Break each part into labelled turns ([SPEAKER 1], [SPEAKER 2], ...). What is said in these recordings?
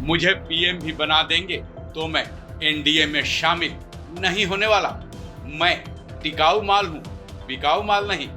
[SPEAKER 1] मुझे पीएम भी बना देंगे तो मैं एनडीए में शामिल नहीं होने वाला। मैं टिकाऊ माल हूँ, बिकाऊ माल नहीं।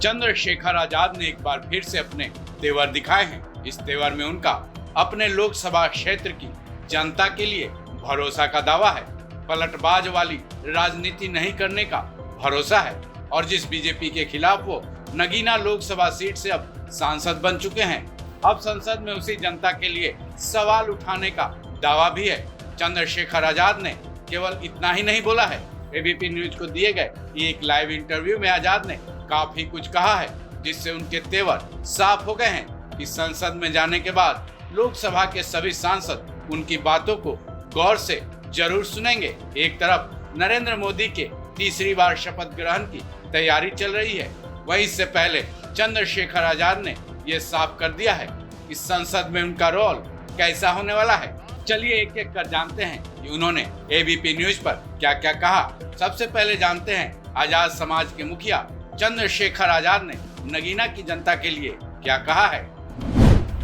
[SPEAKER 1] चंद्रशेखर आजाद ने एक बार फिर से अपने तेवर दिखाए हैं। इस तेवर में उनका अपने लोकसभा क्षेत्र की जनता के लिए भरोसा का दावा है, पलटबाज वाली राजनीति नहीं करने का भरोसा है। और जिस बीजेपी के खिलाफ वो नगीना लोकसभा सीट से अब सांसद बन चुके हैं, अब संसद में उसी जनता के लिए सवाल उठाने का दावा भी है। चंद्रशेखर आजाद ने केवल इतना ही नहीं बोला है। एबीपी न्यूज को दिए गए एक लाइव इंटरव्यू में आजाद ने काफी कुछ कहा है, जिससे उनके तेवर साफ हो गए हैं कि संसद में जाने के बाद लोकसभा के सभी सांसद उनकी बातों को गौर से जरूर सुनेंगे। एक तरफ नरेंद्र मोदी के तीसरी बार शपथ ग्रहण की तैयारी चल रही है, वहीं इससे पहले चंद्रशेखर आजाद ने ये साफ कर दिया है कि संसद में उनका रोल कैसा होने वाला है। चलिए एक एक कर जानते हैं कि उन्होंने एबीपी न्यूज पर क्या क्या कहा। सबसे पहले जानते हैं आजाद समाज के मुखिया चंद्रशेखर आजाद ने नगीना की जनता के लिए क्या कहा है।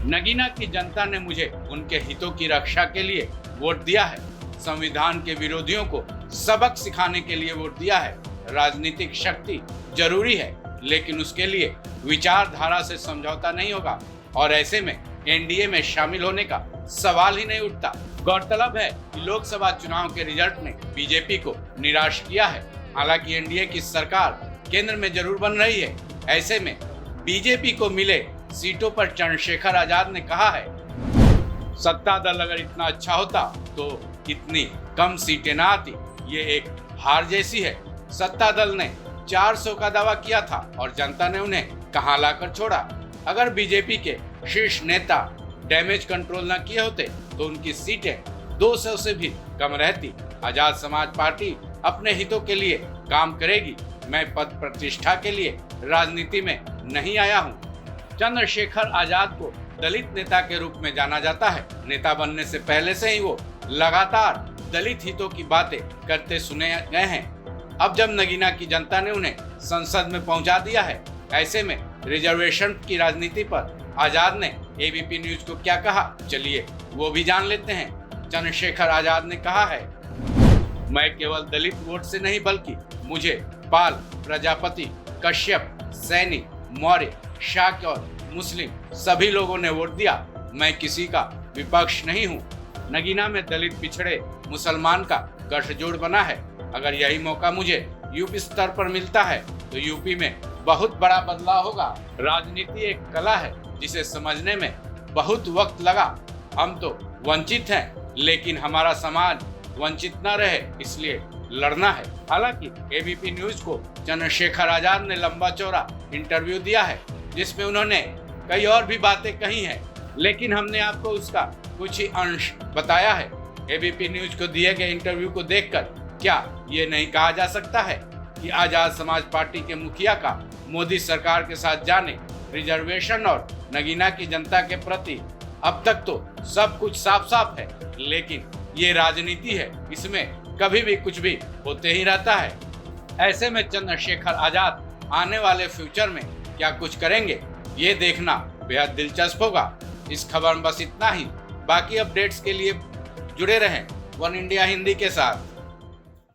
[SPEAKER 1] नगीना की जनता ने मुझे उनके हितों की रक्षा के लिए वोट दिया है, संविधान के विरोधियों को सबक सिखाने के लिए वोट दिया है। राजनीतिक शक्ति जरूरी है, लेकिन उसके लिए विचारधारा से समझौता नहीं होगा और ऐसे में एनडीए में शामिल होने का सवाल ही नहीं उठता। गौरतलब है कि लोकसभा चुनाव के रिजल्ट ने बीजेपी को निराश किया है। हालांकि एनडीए की सरकार केंद्र में जरूर बन रही है। ऐसे में बीजेपी को मिले सीटों पर चंद्रशेखर आजाद ने कहा है, सत्ता दल अगर इतना अच्छा होता तो इतनी कम सीटें ना आती। ये एक हार जैसी है। सत्ता दल ने 400 का दावा किया था और जनता ने उन्हें कहां लाकर छोड़ा। अगर बीजेपी के शीर्ष नेता डैमेज कंट्रोल न किए होते तो उनकी सीटें 200 से भी कम रहती। आजाद समाज पार्टी अपने हितों के लिए काम करेगी। मैं पद प्रतिष्ठा के लिए राजनीति में नहीं आया हूँ। चंद्रशेखर आजाद को दलित नेता के रूप में जाना जाता है। नेता बनने से पहले से ही वो लगातार दलित हितों की बातें करते सुने गए हैं। अब जब नगीना की जनता ने उन्हें संसद में पहुंचा दिया है, ऐसे में रिजर्वेशन की राजनीति पर आजाद ने एबीपी न्यूज को क्या कहा, चलिए वो भी जान लेते हैं। चंद्रशेखर आजाद ने कहा है, मैं केवल दलित वोट से नहीं बल्कि मुझे पाल, प्रजापति, कश्यप, सैनी, मौर्य, शाक्य और मुस्लिम सभी लोगों ने वोट दिया। मैं किसी का विपक्ष नहीं हूँ। नगीना में दलित, पिछड़े, मुसलमान का गठजोड़ बना है। अगर यही मौका मुझे यूपी स्तर पर मिलता है तो यूपी में बहुत बड़ा बदलाव होगा। राजनीति एक कला है जिसे समझने में बहुत वक्त लगा। हम तो वंचित हैं, लेकिन हमारा समाज वंचित न रहे, इसलिए लड़ना है। हालांकि एबीपी न्यूज को चंद्रशेखर आजाद ने लंबा चौड़ा इंटरव्यू दिया है, जिसमें उन्होंने कई और भी बातें कही हैं, लेकिन हमने आपको उसका कुछ ही अंश बताया है। एबीपी न्यूज को दिए गए इंटरव्यू को देखकर क्या ये नहीं कहा जा सकता है कि आजाद समाज पार्टी के मुखिया का मोदी सरकार के साथ जाने, रिजर्वेशन और नगीना की जनता के प्रति अब तक तो सब कुछ साफ साफ है, लेकिन ये राजनीति है, इसमें कभी भी कुछ भी होते ही रहता है। ऐसे में चंद्रशेखर आजाद आने वाले फ्यूचर में क्या कुछ करेंगे, ये देखना बेहद दिलचस्प होगा। इस खबर में बस इतना ही। बाकी अपडेट्स के लिए जुड़े रहें वन इंडिया हिंदी के साथ।